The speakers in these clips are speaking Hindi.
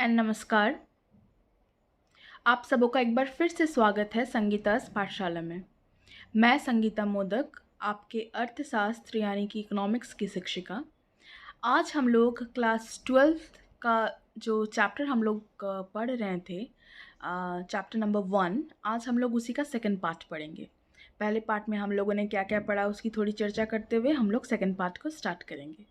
एंड नमस्कार। आप सबों का एक बार फिर से स्वागत है संगीता's पाठशाला में। मैं संगीता मोदक, आपके अर्थशास्त्र यानी कि इकोनॉमिक्स की शिक्षिका। आज हम लोग क्लास 12th का जो चैप्टर हम लोग पढ़ रहे थे, चैप्टर नंबर 1, आज हम लोग उसी का सेकंड पार्ट पढ़ेंगे। पहले पार्ट में हम लोगों ने क्या क्या पढ़ा उसकी थोड़ी चर्चा करते हुए हम लोग सेकंड पार्ट को स्टार्ट करेंगे।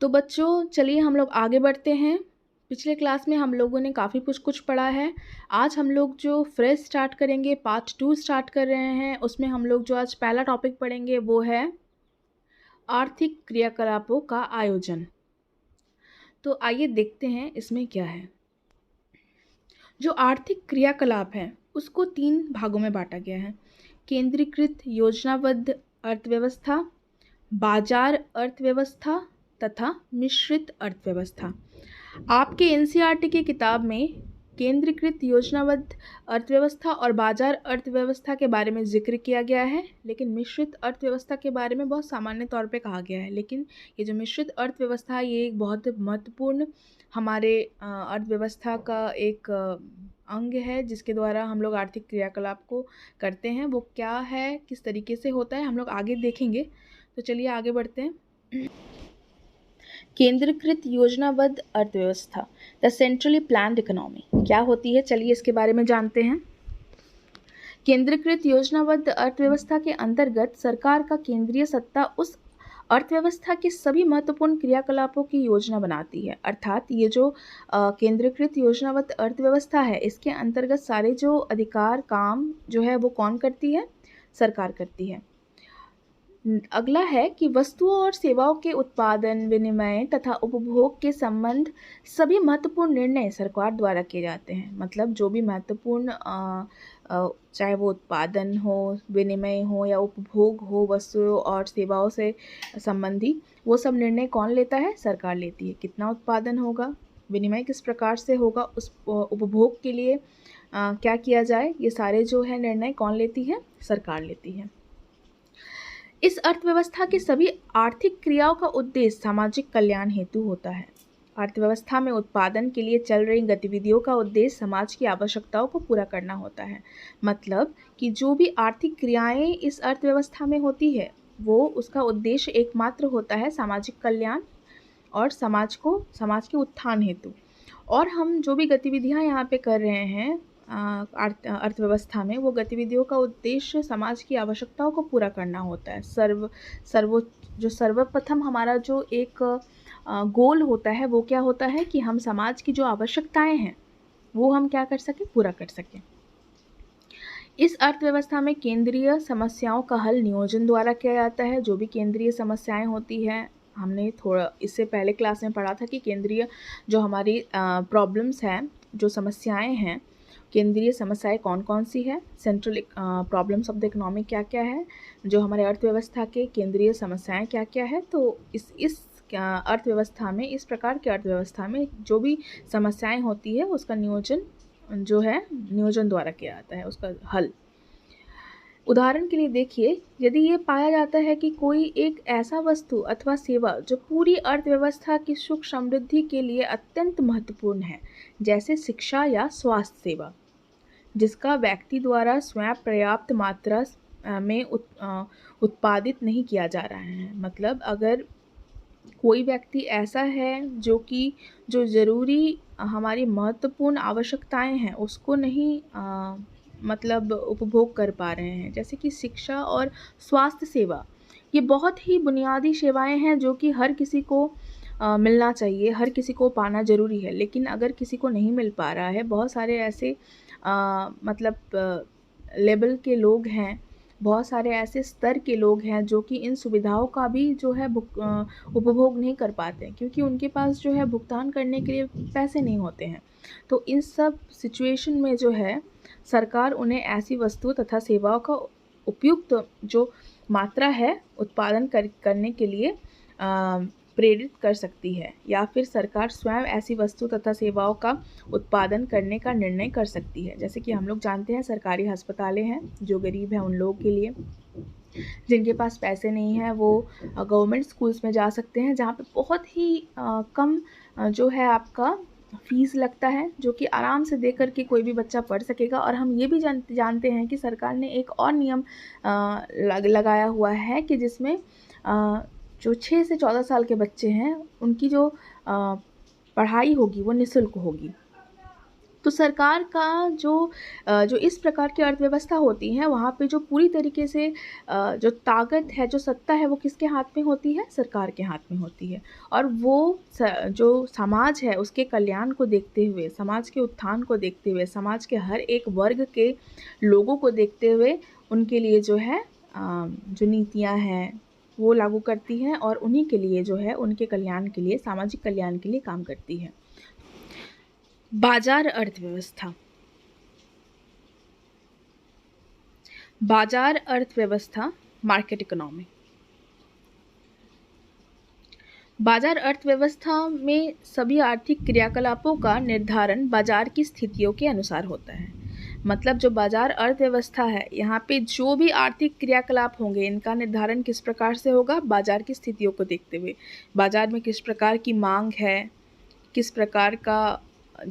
तो बच्चों चलिए हम लोग आगे बढ़ते हैं। पिछले क्लास में हम लोगों ने काफ़ी कुछ पढ़ा है। आज हम लोग जो फ्रेश स्टार्ट करेंगे, पार्ट 2 स्टार्ट कर रहे हैं। उसमें हम लोग जो आज पहला टॉपिक पढ़ेंगे वो है आर्थिक क्रियाकलापों का आयोजन। तो आइए देखते हैं इसमें क्या है। जो आर्थिक क्रियाकलाप है उसको 3 भागों में बांटा गया है: केंद्रीकृत योजनाबद्ध अर्थव्यवस्था, बाजार अर्थव्यवस्था तथा मिश्रित अर्थव्यवस्था। आपके एनसीईआरटी की किताब में केंद्रीकृत योजनाबद्ध अर्थव्यवस्था और बाजार अर्थव्यवस्था के बारे में जिक्र किया गया है, लेकिन मिश्रित अर्थव्यवस्था के बारे में बहुत सामान्य तौर पे कहा गया है। लेकिन ये जो मिश्रित अर्थव्यवस्था है ये एक बहुत महत्वपूर्ण हमारे अर्थव्यवस्था का एक अंग है, जिसके द्वारा हम लोग आर्थिक क्रियाकलाप को करते हैं। वो क्या है, किस तरीके से होता है, हम लोग आगे देखेंगे। तो चलिए आगे बढ़ते हैं। केंद्रीकृत योजनाबद्ध अर्थव्यवस्था, द सेंट्रली प्लान्ड इकोनॉमी, क्या होती है चलिए इसके बारे में जानते हैं। केंद्रीकृत योजनाबद्ध अर्थव्यवस्था के अंतर्गत सरकार का केंद्रीय सत्ता उस अर्थव्यवस्था के सभी महत्वपूर्ण क्रियाकलापों की योजना बनाती है। अर्थात ये जो केंद्रीकृत योजनाबद्ध अर्थव्यवस्था है, इसके अंतर्गत सारे जो अधिकार काम जो है वो कौन करती है? सरकार करती है। अगला है कि वस्तुओं और सेवाओं के उत्पादन, विनिमय तथा उपभोग के संबंध सभी महत्वपूर्ण निर्णय सरकार द्वारा किए जाते हैं। मतलब जो भी महत्वपूर्ण चाहे वो उत्पादन हो, विनिमय हो या उपभोग हो वस्तुओं और सेवाओं से संबंधी, वो सब निर्णय कौन लेता है? सरकार लेती है। कितना उत्पादन होगा, विनिमय किस प्रकार से होगा, उस उपभोग के लिए क्या किया जाए, ये सारे जो है निर्णय कौन लेती है? सरकार लेती है। इस अर्थव्यवस्था की सभी आर्थिक क्रियाओं का उद्देश्य सामाजिक कल्याण हेतु होता है। अर्थव्यवस्था में उत्पादन के लिए चल रही गतिविधियों का उद्देश्य समाज की आवश्यकताओं को पूरा करना होता है। मतलब कि जो भी आर्थिक क्रियाएं इस अर्थव्यवस्था में होती है वो उसका उद्देश्य एकमात्र होता है सामाजिक कल्याण और समाज के उत्थान हेतु। और हम जो भी गतिविधियां यहाँ पे कर रहे हैं अर्थव्यवस्था में, वो गतिविधियों का उद्देश्य समाज की आवश्यकताओं को पूरा करना होता है। सर्वप्रथम हमारा जो एक गोल होता है वो क्या होता है कि हम समाज की जो आवश्यकताएं हैं वो हम क्या कर सकें? पूरा कर सकें। इस अर्थव्यवस्था में केंद्रीय समस्याओं का हल नियोजन द्वारा किया जाता है। जो भी केंद्रीय समस्याएं होती हैं, हमने थोड़ा इससे पहले क्लास में पढ़ा था कि केंद्रीय जो हमारी प्रॉब्लम्स हैं, जो समस्याएं हैं, केंद्रीय समस्याएं कौन कौन सी है, central problems of the economy क्या क्या है, जो हमारे अर्थव्यवस्था के केंद्रीय समस्याएं क्या क्या है। तो इस अर्थव्यवस्था में, इस प्रकार के अर्थव्यवस्था में जो भी समस्याएं होती है उसका नियोजन जो है नियोजन द्वारा किया जाता है, उसका हल। उदाहरण के लिए देखिए, यदि ये पाया जाता है कि कोई एक ऐसा वस्तु अथवा सेवा जो पूरी अर्थव्यवस्था की सुख समृद्धि के लिए अत्यंत महत्वपूर्ण है, जैसे शिक्षा या स्वास्थ्य सेवा, जिसका व्यक्ति द्वारा स्वयं पर्याप्त मात्रा में उत्पादित नहीं किया जा रहा है। मतलब अगर कोई व्यक्ति ऐसा है जो ज़रूरी हमारी महत्वपूर्ण आवश्यकताएं हैं उसको नहीं मतलब उपभोग कर पा रहे हैं, जैसे कि शिक्षा और स्वास्थ्य सेवा, ये बहुत ही बुनियादी सेवाएं हैं जो कि हर किसी को मिलना चाहिए, हर किसी को पाना ज़रूरी है। लेकिन अगर किसी को नहीं मिल पा रहा है, बहुत सारे ऐसे मतलब लेवल के लोग हैं, बहुत सारे ऐसे स्तर के लोग हैं जो कि इन सुविधाओं का भी जो है उपभोग नहीं कर पाते, क्योंकि उनके पास जो है भुगतान करने के लिए पैसे नहीं होते हैं। तो इन सब सिचुएशन में जो है सरकार उन्हें ऐसी वस्तु तथा सेवाओं का उपयुक्त जो मात्रा है उत्पादन करने के लिए प्रेरित कर सकती है, या फिर सरकार स्वयं ऐसी वस्तु तथा सेवाओं का उत्पादन करने का निर्णय कर सकती है। जैसे कि हम लोग जानते हैं सरकारी अस्पतालें हैं, जो गरीब हैं उन लोगों के लिए जिनके पास पैसे नहीं हैं वो गवर्नमेंट स्कूल्स में जा सकते हैं, जहाँ पे बहुत ही कम जो है आपका फ़ीस लगता है, जो कि आराम से दे कर के कोई भी बच्चा पढ़ सकेगा। और हम ये भी जानते हैं कि सरकार ने एक और नियम लगाया हुआ है कि जिसमें जो 6 से 14 साल के बच्चे हैं उनकी जो पढ़ाई होगी वो निःशुल्क होगी। तो सरकार का जो इस प्रकार की अर्थव्यवस्था होती है, वहाँ पे जो पूरी तरीके से जो ताकत है, जो सत्ता है, वो किसके हाथ में होती है? सरकार के हाथ में होती है। और वो जो समाज है उसके कल्याण को देखते हुए, समाज के उत्थान को देखते हुए, समाज के हर एक वर्ग के लोगों को देखते हुए उनके लिए जो है जो नीतियाँ हैं वो लागू करती हैं और उन्हीं के लिए जो है उनके कल्याण के लिए, सामाजिक कल्याण के लिए काम करती है। बाजार अर्थव्यवस्था। बाजार अर्थव्यवस्था, मार्केट इकोनॉमी। बाजार अर्थव्यवस्था में सभी आर्थिक क्रियाकलापों का निर्धारण बाजार की स्थितियों के अनुसार होता है। मतलब जो बाजार अर्थव्यवस्था है, यहाँ पे जो भी आर्थिक क्रियाकलाप होंगे इनका निर्धारण किस प्रकार से होगा? बाजार की स्थितियों को देखते हुए। बाजार में किस प्रकार की मांग है, किस प्रकार का,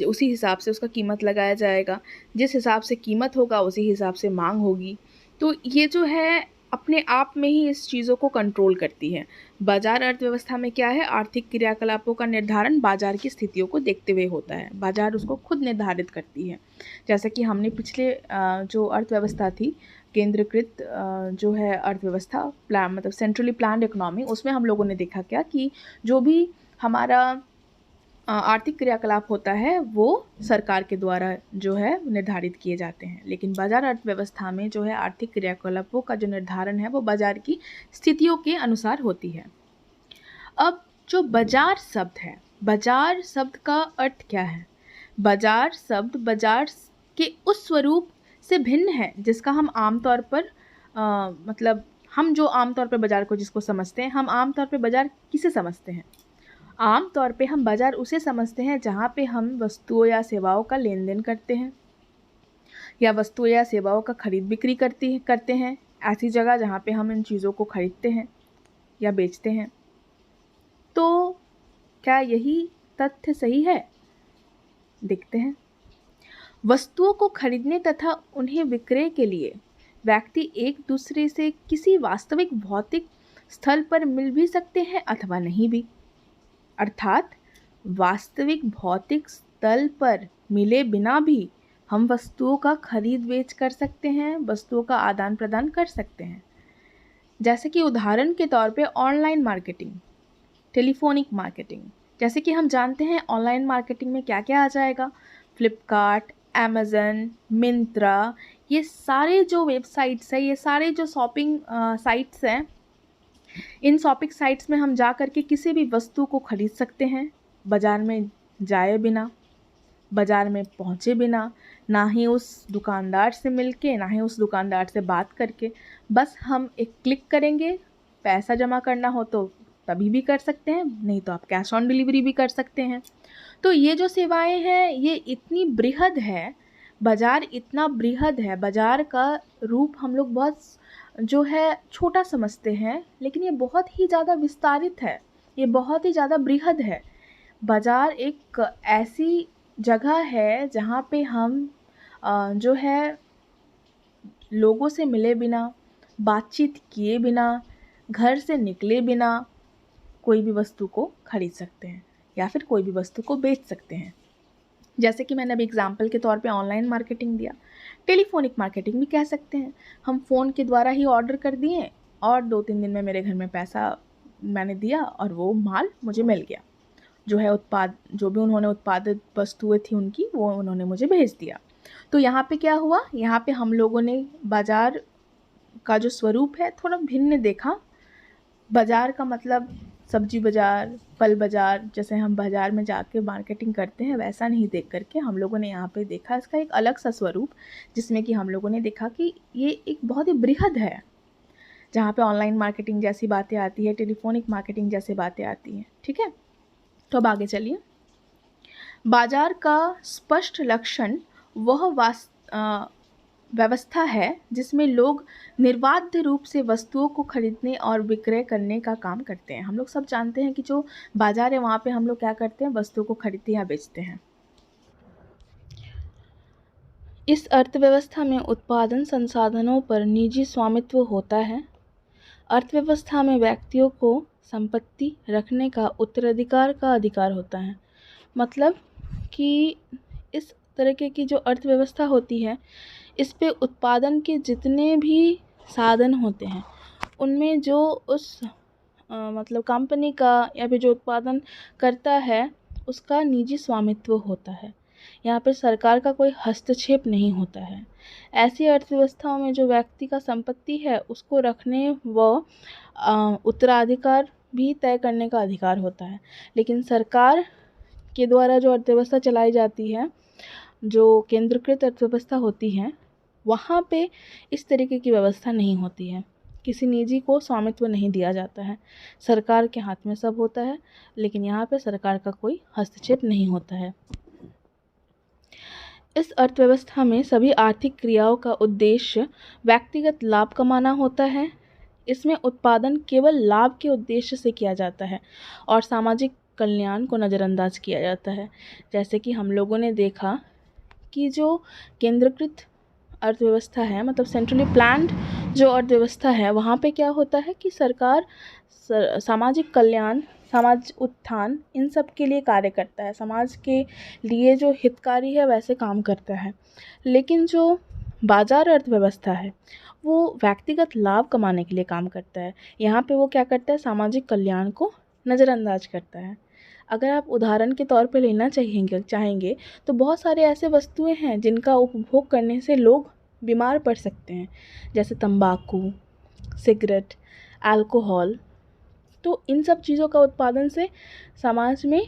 उसी हिसाब से उसका कीमत लगाया जाएगा। जिस हिसाब से कीमत होगा उसी हिसाब से मांग होगी। तो ये जो है अपने आप में ही इस चीज़ों को कंट्रोल करती है। बाजार अर्थव्यवस्था में क्या है? आर्थिक क्रियाकलापों का निर्धारण बाजार की स्थितियों को देखते हुए होता है। बाजार उसको खुद निर्धारित करती है। जैसे कि हमने पिछले जो अर्थव्यवस्था थी, केंद्रीकृत जो है अर्थव्यवस्था, मतलब सेंट्रली प्लान्ड इकोनॉमी, उसमें हम लोगों ने देखा क्या कि जो भी हमारा आर्थिक क्रियाकलाप होता है वो सरकार के द्वारा जो है निर्धारित किए जाते हैं। लेकिन बाजार अर्थव्यवस्था में जो है आर्थिक क्रियाकलापों का जो निर्धारण है वो बाजार की स्थितियों के अनुसार होती है। अब जो बाजार शब्द है, बाजार शब्द का अर्थ क्या है? बाजार शब्द बाजार के उस स्वरूप से भिन्न है जिसका हम आमतौर पर मतलब हम जो आमतौर पर बाजार को जिसको समझते हैं, हम आमतौर पर बाजार किसे समझते हैं? आम तौर पे हम बाज़ार उसे समझते हैं जहाँ पे हम वस्तुओं या सेवाओं का लेन देन करते हैं, या वस्तुओं या सेवाओं का खरीद बिक्री करते हैं। ऐसी जगह जहाँ पे हम इन चीज़ों को खरीदते हैं या बेचते हैं। तो क्या यही तथ्य सही है? देखते हैं। वस्तुओं को खरीदने तथा उन्हें विक्रय के लिए व्यक्ति एक दूसरे से किसी वास्तविक भौतिक स्थल पर मिल भी सकते हैं अथवा नहीं भी। अर्थात वास्तविक भौतिक स्थल पर मिले बिना भी हम वस्तुओं का खरीद बेच कर सकते हैं, वस्तुओं का आदान प्रदान कर सकते हैं। जैसे कि उदाहरण के तौर पे ऑनलाइन मार्केटिंग, टेलीफोनिक मार्केटिंग। जैसे कि हम जानते हैं ऑनलाइन मार्केटिंग में क्या क्या आ जाएगा? फ्लिपकार्ट, अमेज़न, मिंत्रा, ये सारे जो वेबसाइट्स हैं, ये सारे जो शॉपिंग साइट्स हैं, इन शॉपिंग साइट्स में हम जा कर के किसी भी वस्तु को खरीद सकते हैं, बाज़ार में जाए बिना, बाज़ार में पहुँचे बिना, ना ही उस दुकानदार से मिलके, ना ही उस दुकानदार से बात करके। बस हम एक क्लिक करेंगे, पैसा जमा करना हो तो तभी भी कर सकते हैं, नहीं तो आप कैश ऑन डिलीवरी भी कर सकते हैं। तो ये जो सेवाएं हैं ये इतनी बृहद है, बाज़ार इतना बृहद है, बाज़ार का रूप हम लोग बहुत जो है छोटा समझते हैं, लेकिन ये बहुत ही ज़्यादा विस्तारित है, ये बहुत ही ज़्यादा बृहद है। बाज़ार एक ऐसी जगह है जहाँ पे हम जो है लोगों से मिले बिना, बातचीत किए बिना, घर से निकले बिना कोई भी वस्तु को खरीद सकते हैं या फिर कोई भी वस्तु को बेच सकते हैं। जैसे कि मैंने अभी एग्जाम्पल के तौर पे ऑनलाइन मार्केटिंग दिया, टेलीफोनिक मार्केटिंग भी कह सकते हैं। हम फ़ोन के द्वारा ही ऑर्डर कर दिए और 2-3 दिन में मेरे घर में पैसा मैंने दिया और वो माल मुझे मिल गया। जो है उत्पाद, जो भी उन्होंने उत्पादित वस्तुएं थी उनकी, वो उन्होंने मुझे भेज दिया। तो यहाँ पे क्या हुआ? यहाँ पे हम लोगों ने बाज़ार का जो स्वरूप है थोड़ा भिन्न देखा। बाज़ार का मतलब सब्जी बाज़ार, फल बाज़ार, जैसे हम बाज़ार में जाके मार्केटिंग करते हैं वैसा नहीं देख करके हम लोगों ने यहाँ पे देखा इसका एक अलग सा स्वरूप, जिसमें कि हम लोगों ने देखा कि ये एक बहुत ही बृहद है, जहाँ पे ऑनलाइन मार्केटिंग जैसी बातें आती है, टेलीफोनिक मार्केटिंग जैसी बातें आती हैं। ठीक है, तो अब आगे चलिए। बाज़ार का स्पष्ट लक्षण वह व्यवस्था है जिसमें लोग निर्बाध रूप से वस्तुओं को खरीदने और विक्रय करने का काम करते हैं। हम लोग सब जानते हैं कि जो बाज़ार है वहाँ पे हम लोग क्या करते हैं, वस्तुओं को खरीदते या बेचते हैं। इस अर्थव्यवस्था में उत्पादन संसाधनों पर निजी स्वामित्व होता है। अर्थव्यवस्था में व्यक्तियों को संपत्ति रखने का उत्तराधिकार का अधिकार होता है। मतलब कि इस तरीके की जो अर्थव्यवस्था होती है, इस पे उत्पादन के जितने भी साधन होते हैं उनमें जो उस मतलब कंपनी का या फिर जो उत्पादन करता है उसका निजी स्वामित्व होता है। यहाँ पर सरकार का कोई हस्तक्षेप नहीं होता है। ऐसी अर्थव्यवस्थाओं में जो व्यक्ति का संपत्ति है उसको रखने व उत्तराधिकार भी तय करने का अधिकार होता है। लेकिन सरकार के द्वारा जो अर्थव्यवस्था चलाई जाती है, जो केंद्रीकृत अर्थव्यवस्था होती है, वहाँ पे इस तरीके की व्यवस्था नहीं होती है। किसी निजी को स्वामित्व नहीं दिया जाता है, सरकार के हाथ में सब होता है, लेकिन यहाँ पे सरकार का कोई हस्तक्षेप नहीं होता है। इस अर्थव्यवस्था में सभी आर्थिक क्रियाओं का उद्देश्य व्यक्तिगत लाभ कमाना होता है। इसमें उत्पादन केवल लाभ के उद्देश्य से किया जाता है और सामाजिक कल्याण को नज़रअंदाज किया जाता है। जैसे कि हम लोगों ने देखा कि जो केंद्रीकृत अर्थव्यवस्था है, मतलब सेंट्रली प्लान्ड जो अर्थव्यवस्था है, वहाँ पे क्या होता है कि सरकार सामाजिक कल्याण, समाज उत्थान, इन सब के लिए कार्य करता है। समाज के लिए जो हितकारी है वैसे काम करता है। लेकिन जो बाजार अर्थव्यवस्था है वो व्यक्तिगत लाभ कमाने के लिए काम करता है। यहाँ पे वो क्या करता है, सामाजिक कल्याण को नज़रअंदाज करता है। अगर आप उदाहरण के तौर पे लेना चाहेंगे तो बहुत सारे ऐसे वस्तुएं हैं जिनका उपभोग करने से लोग बीमार पड़ सकते हैं, जैसे तंबाकू, सिगरेट, अल्कोहल। तो इन सब चीज़ों का उत्पादन से समाज में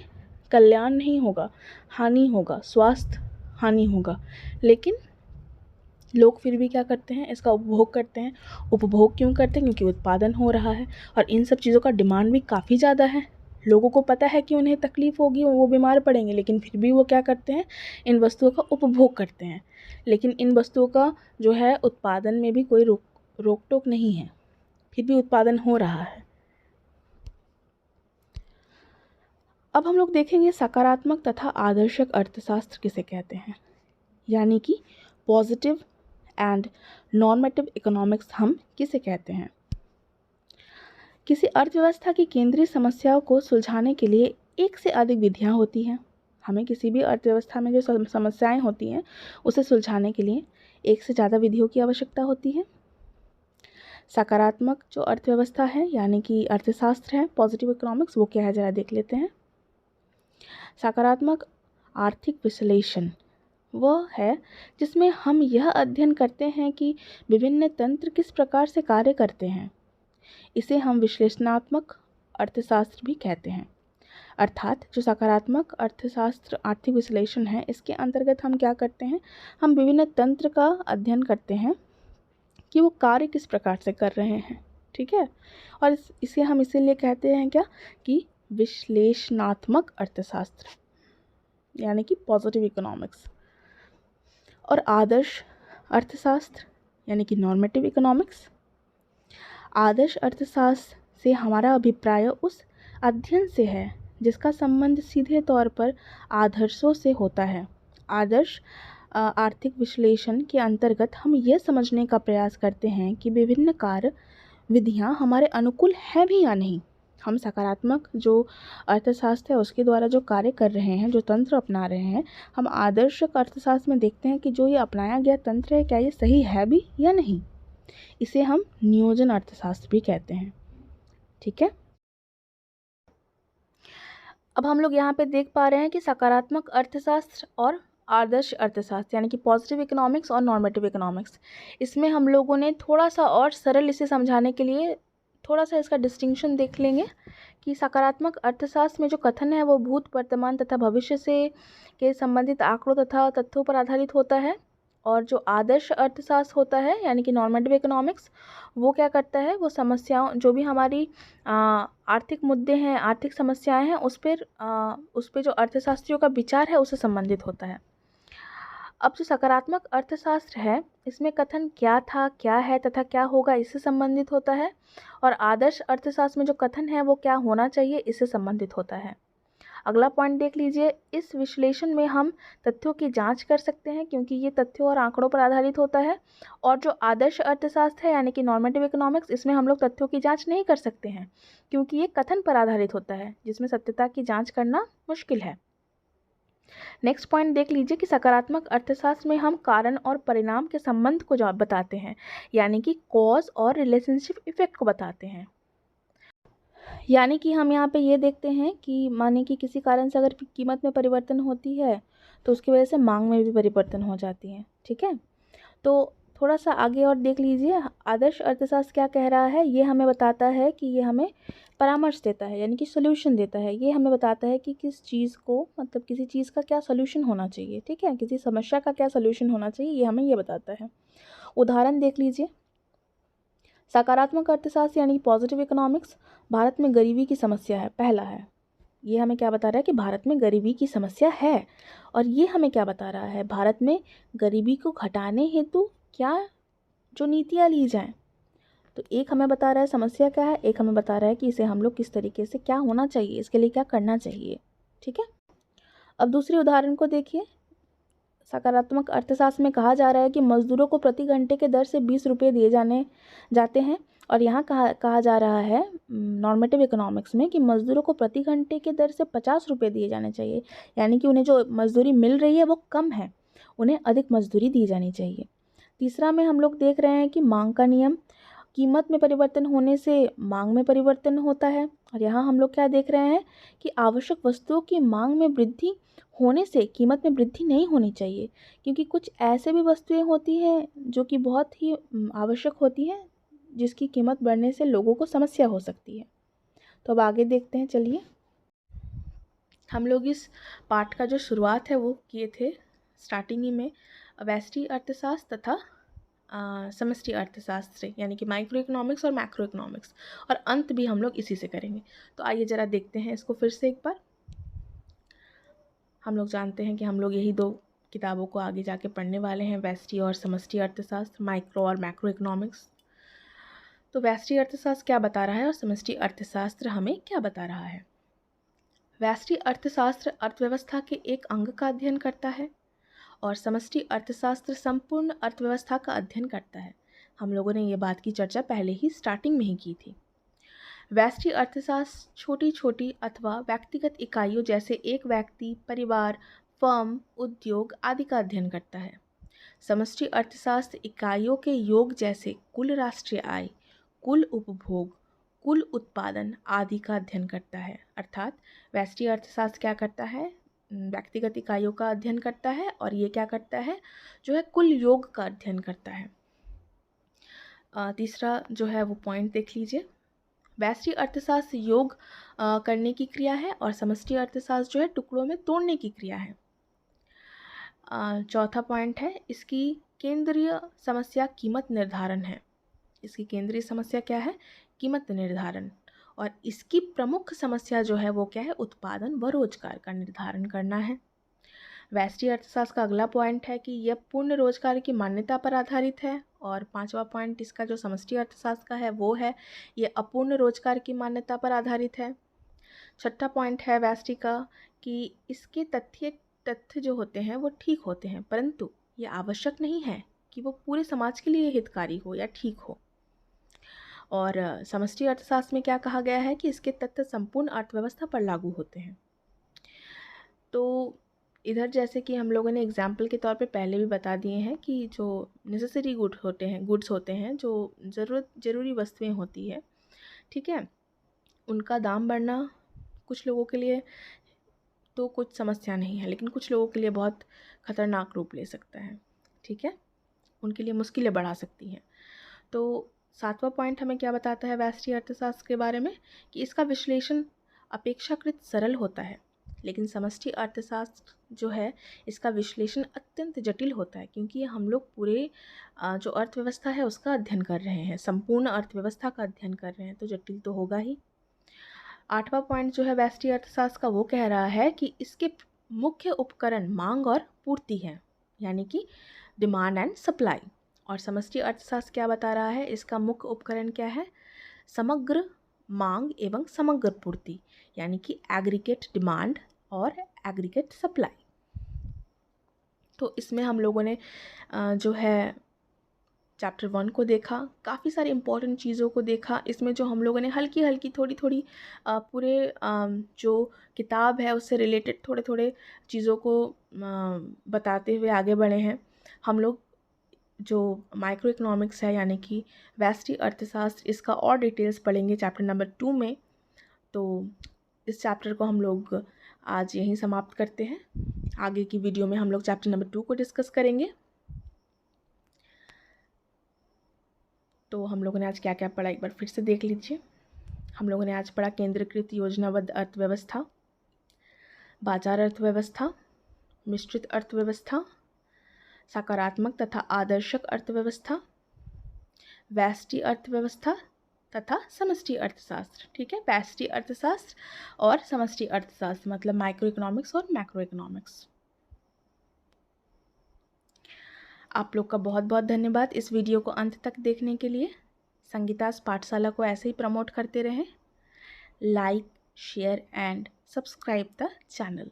कल्याण नहीं होगा, हानि होगा, स्वास्थ्य हानि होगा। लेकिन लोग फिर भी क्या करते हैं, इसका उपभोग करते हैं। उपभोग क्यों करते हैं? क्योंकि उत्पादन हो रहा है और इन सब चीज़ों का डिमांड भी काफ़ी ज़्यादा है। लोगों को पता है कि उन्हें तकलीफ़ होगी, वो बीमार पड़ेंगे, लेकिन फिर भी वो क्या करते हैं, इन वस्तुओं का उपभोग करते हैं। लेकिन इन वस्तुओं का जो है उत्पादन में भी कोई रोक टोक नहीं है, फिर भी उत्पादन हो रहा है। अब हम लोग देखेंगे सकारात्मक तथा आदर्शक अर्थशास्त्र किसे कहते हैं, यानी कि पॉजिटिव एंड नॉर्मेटिव इकोनॉमिक्स हम किसे कहते हैं। किसी अर्थव्यवस्था की केंद्रीय समस्याओं को सुलझाने के लिए एक से अधिक विधियां होती हैं। हमें किसी भी अर्थव्यवस्था में जो समस्याएं होती हैं उसे सुलझाने के लिए एक से ज़्यादा विधियों की आवश्यकता होती है। सकारात्मक जो अर्थव्यवस्था है यानी कि अर्थशास्त्र है, पॉजिटिव इकोनॉमिक्स, वो क्या है ज़रा देख लेते हैं। सकारात्मक आर्थिक विश्लेषण वह है जिसमें हम यह अध्ययन करते हैं कि विभिन्न तंत्र किस प्रकार से कार्य करते हैं। इसे हम विश्लेषणात्मक अर्थशास्त्र भी कहते हैं। अर्थात जो सकारात्मक अर्थशास्त्र आर्थिक विश्लेषण है, इसके अंतर्गत हम क्या करते हैं, हम विभिन्न तंत्र का अध्ययन करते हैं कि वो कार्य किस प्रकार से कर रहे हैं। ठीक है, और इसे हम इसीलिए कहते हैं क्या कि विश्लेषणात्मक अर्थशास्त्र यानी कि पॉजिटिव इकोनॉमिक्स। और आदर्श अर्थशास्त्र यानी कि नॉर्मेटिव इकोनॉमिक्स। आदर्श अर्थशास्त्र से हमारा अभिप्राय उस अध्ययन से है जिसका संबंध सीधे तौर पर आदर्शों से होता है। आदर्श आर्थिक विश्लेषण के अंतर्गत हम यह समझने का प्रयास करते हैं कि विभिन्न कार्य विधियां हमारे अनुकूल हैं भी या नहीं। हम सकारात्मक जो अर्थशास्त्र है उसके द्वारा जो कार्य कर रहे हैं, जो तंत्र अपना रहे हैं, हम आदर्श अर्थशास्त्र में देखते हैं कि जो ये अपनाया गया तंत्र है क्या ये सही है भी या नहीं। इसे हम नियोजन अर्थशास्त्र भी कहते हैं। ठीक है, अब हम लोग यहाँ पे देख पा रहे हैं कि सकारात्मक अर्थशास्त्र और आदर्श अर्थशास्त्र यानी कि पॉजिटिव इकोनॉमिक्स और नॉर्मेटिव इकोनॉमिक्स, इसमें हम लोगों ने थोड़ा सा और सरल इसे समझाने के लिए थोड़ा सा इसका डिस्टिंक्शन देख लेंगे कि सकारात्मक अर्थशास्त्र में जो कथन है वो भूत, वर्तमान तथा भविष्य से के संबंधित आंकड़ों तथा तथ्यों पर आधारित होता है। और जो आदर्श अर्थशास्त्र होता है यानी कि नॉर्मेटिव इकोनॉमिक्स, वो क्या करता है, वो समस्याओं, जो भी हमारी आर्थिक मुद्दे हैं, आर्थिक समस्याएं हैं, उस पर जो अर्थशास्त्रियों का विचार है उससे संबंधित होता है। अब जो सकारात्मक अर्थशास्त्र है, इसमें कथन क्या था, क्या है तथा क्या होगा इससे संबंधित होता है, और आदर्श अर्थशास्त्र में जो कथन है वो क्या होना चाहिए इससे संबंधित होता है। अगला पॉइंट देख लीजिए, इस विश्लेषण में हम तथ्यों की जांच कर सकते हैं क्योंकि ये तथ्यों और आंकड़ों पर आधारित होता है, और जो आदर्श अर्थशास्त्र है यानी कि नॉर्मेटिव इकोनॉमिक्स, इसमें हम लोग तथ्यों की जांच नहीं कर सकते हैं क्योंकि ये कथन पर आधारित होता है जिसमें सत्यता की जांच करना मुश्किल है। नेक्स्ट पॉइंट देख लीजिए कि सकारात्मक अर्थशास्त्र में हम कारण और परिणाम के संबंध को बताते हैं, यानी कि कॉज और रिलेशनशिप इफेक्ट को बताते हैं। यानी कि हम यहाँ पे ये देखते हैं कि माने कि किसी कारण से अगर कीमत में परिवर्तन होती है तो उसकी वजह से मांग में भी परिवर्तन हो जाती है। ठीक है, तो थोड़ा सा आगे और देख लीजिए, आदर्श अर्थशास्त्र क्या कह रहा है, ये हमें बताता है कि ये हमें परामर्श देता है यानी कि सोल्यूशन देता है। ये हमें बताता है कि किस चीज़ को, मतलब किसी चीज़ का क्या सोल्यूशन होना चाहिए। ठीक है, किसी समस्या का क्या सोल्यूशन होना चाहिए, ये हमें ये बताता है। उदाहरण देख लीजिए, सकारात्मक अर्थशास्त्र यानी पॉजिटिव इकोनॉमिक्स, भारत में गरीबी की समस्या है, पहला है। ये हमें क्या बता रहा है कि भारत में गरीबी की समस्या है, और ये हमें क्या बता रहा है, भारत में गरीबी को घटाने हेतु क्या जो नीतियाँ ली जाएं। तो एक हमें बता रहा है समस्या क्या है, एक हमें बता रहा है कि इसे हम लोग किस तरीके से, क्या होना चाहिए, इसके लिए क्या करना चाहिए। ठीक है, अब दूसरे उदाहरण को देखिए, सकारात्मक अर्थशास्त्र में कहा जा रहा है कि मजदूरों को प्रति घंटे के दर से 20 रुपये दिए जाते हैं, और यहाँ कहा जा रहा है नॉर्मेटिव इकोनॉमिक्स में कि मजदूरों को प्रति घंटे के दर से 50 रुपये दिए जाने चाहिए, यानी कि उन्हें जो मजदूरी मिल रही है वो कम है, उन्हें अधिक मजदूरी दी जानी चाहिए। तीसरा में हम लोग देख रहे हैं कि मांग का नियम, कीमत में परिवर्तन होने से मांग में परिवर्तन होता है, और यहाँ हम लोग क्या देख रहे हैं कि आवश्यक वस्तुओं की मांग में वृद्धि होने से कीमत में वृद्धि नहीं होनी चाहिए, क्योंकि कुछ ऐसे भी वस्तुएं होती हैं जो कि बहुत ही आवश्यक होती हैं, जिसकी कीमत बढ़ने से लोगों को समस्या हो सकती है। तो अब आगे देखते हैं, चलिए। हम लोग इस पाठ का जो शुरुआत है वो किए थे स्टार्टिंग ही में व्यष्टि अर्थशास्त्र तथा समष्टि अर्थशास्त्र से, यानी कि माइक्रो इकोनॉमिक्स और मैक्रो इकोनॉमिक्स, और अंत भी हम लोग इसी से करेंगे। तो आइए ज़रा देखते हैं इसको फिर से एक बार। हम लोग जानते हैं कि हम लोग यही दो किताबों को आगे जाके पढ़ने वाले हैं, व्यष्टि और समष्टि अर्थशास्त्र, माइक्रो और मैक्रो इकोनॉमिक्स। तो व्यष्टि अर्थशास्त्र क्या बता रहा है और समष्टि अर्थशास्त्र हमें क्या बता रहा है। व्यष्टि अर्थशास्त्र अर्थव्यवस्था के एक अंग का अध्ययन करता है, और समष्टि अर्थशास्त्र संपूर्ण अर्थव्यवस्था का अध्ययन करता है। हम लोगों ने ये बात की चर्चा पहले ही स्टार्टिंग में ही की थी। व्यष्टि अर्थशास्त्र छोटी छोटी अथवा व्यक्तिगत इकाइयों जैसे एक व्यक्ति, परिवार, फर्म, उद्योग आदि का अध्ययन करता है। समष्टि अर्थशास्त्र इकाइयों के योग जैसे कुल राष्ट्रीय आय, कुल उपभोग, कुल उत्पादन आदि का अध्ययन करता है। अर्थात व्यष्टि अर्थशास्त्र क्या करता है, व्यक्तिगत इकाइयों का अध्ययन करता है, और ये क्या करता है, जो है कुल योग का अध्ययन करता है। तीसरा जो है वो पॉइंट देख लीजिए, व्यष्टि अर्थशास्त्र योग करने की क्रिया है, और समष्टि अर्थशास्त्र जो है टुकड़ों में तोड़ने की क्रिया है। चौथा पॉइंट है, इसकी केंद्रीय समस्या कीमत निर्धारण है। इसकी केंद्रीय समस्या क्या है, कीमत निर्धारण, और इसकी प्रमुख समस्या जो है वो क्या है, उत्पादन व रोजगार का निर्धारण करना है। व्यष्टि अर्थशास्त्र का अगला पॉइंट है कि यह पूर्ण रोजगार की मान्यता पर आधारित है, और पांचवा पॉइंट इसका जो समष्टि अर्थशास्त्र का है वो है ये अपूर्ण रोजगार की मान्यता पर आधारित है। छठा पॉइंट है व्यष्टि का कि इसके तथ्य जो होते हैं वो ठीक होते हैं, परंतु ये आवश्यक नहीं है कि वो पूरे समाज के लिए हितकारी हो या ठीक हो। और समष्टि अर्थशास्त्र में क्या कहा गया है कि इसके तथ्य संपूर्ण अर्थव्यवस्था पर लागू होते हैं। तो इधर जैसे कि हम लोगों ने एग्जाम्पल के तौर पे पहले भी बता दिए हैं कि जो नेसेसरी गुड्स होते हैं, जो ज़रूरी वस्तुएं होती है, ठीक है, उनका दाम बढ़ना कुछ लोगों के लिए तो कुछ समस्या नहीं है, लेकिन कुछ लोगों के लिए बहुत ख़तरनाक रूप ले सकता है। ठीक है, उनके लिए मुश्किलें बढ़ा सकती हैं। तो सातवां पॉइंट हमें क्या बताता है व्यष्टि अर्थशास्त्र के बारे में, कि इसका विश्लेषण अपेक्षाकृत सरल होता है, लेकिन समष्टि अर्थशास्त्र जो है इसका विश्लेषण अत्यंत जटिल होता है, क्योंकि हम लोग पूरे जो अर्थव्यवस्था है उसका अध्ययन कर रहे हैं, संपूर्ण अर्थव्यवस्था का अध्ययन कर रहे हैं, तो जटिल तो होगा ही। आठवां पॉइंट जो है व्यष्टि अर्थशास्त्र का वो कह रहा है कि इसके मुख्य उपकरण मांग और पूर्ति हैं। यानी कि डिमांड एंड सप्लाई। और समष्टि अर्थशास्त्र क्या बता रहा है, इसका मुख्य उपकरण क्या है, समग्र मांग एवं समग्र पूर्ति, यानी कि एग्रीगेट डिमांड और एग्रीगेट सप्लाई। तो इसमें हम लोगों ने जो है चैप्टर 1 को देखा, काफ़ी सारी इंपॉर्टेंट चीज़ों को देखा। इसमें जो हम लोगों ने हल्की हल्की थोड़ी थोड़ी पूरे जो किताब है उससे रिलेटेड थोड़े थोड़े चीज़ों को बताते हुए आगे बढ़े हैं। हम लोग जो माइक्रो इकोनॉमिक्स है यानी कि व्यष्टि अर्थशास्त्र, इसका और डिटेल्स पढ़ेंगे चैप्टर नंबर 2 में। तो इस चैप्टर को हम लोग आज यहीं समाप्त करते हैं। आगे की वीडियो में हम लोग चैप्टर नंबर 2 को डिस्कस करेंगे। तो हम लोगों ने आज क्या क्या पढ़ा एक बार फिर से देख लीजिए। हम लोगों ने आज पढ़ा केंद्रीकृत योजनाबद्ध अर्थव्यवस्था, बाजार अर्थव्यवस्था, मिश्रित अर्थव्यवस्था, सकारात्मक तथा आदर्शक अर्थव्यवस्था, व्यष्टि अर्थव्यवस्था तथा समष्टि अर्थशास्त्र। ठीक है, व्यष्टि अर्थशास्त्र और समष्टि अर्थशास्त्र मतलब माइक्रो इकोनॉमिक्स और मैक्रो इकोनॉमिक्स। आप लोग का बहुत बहुत धन्यवाद इस वीडियो को अंत तक देखने के लिए। संगीतास पाठशाला को ऐसे ही प्रमोट करते रहें। Like, share and subscribe the channel.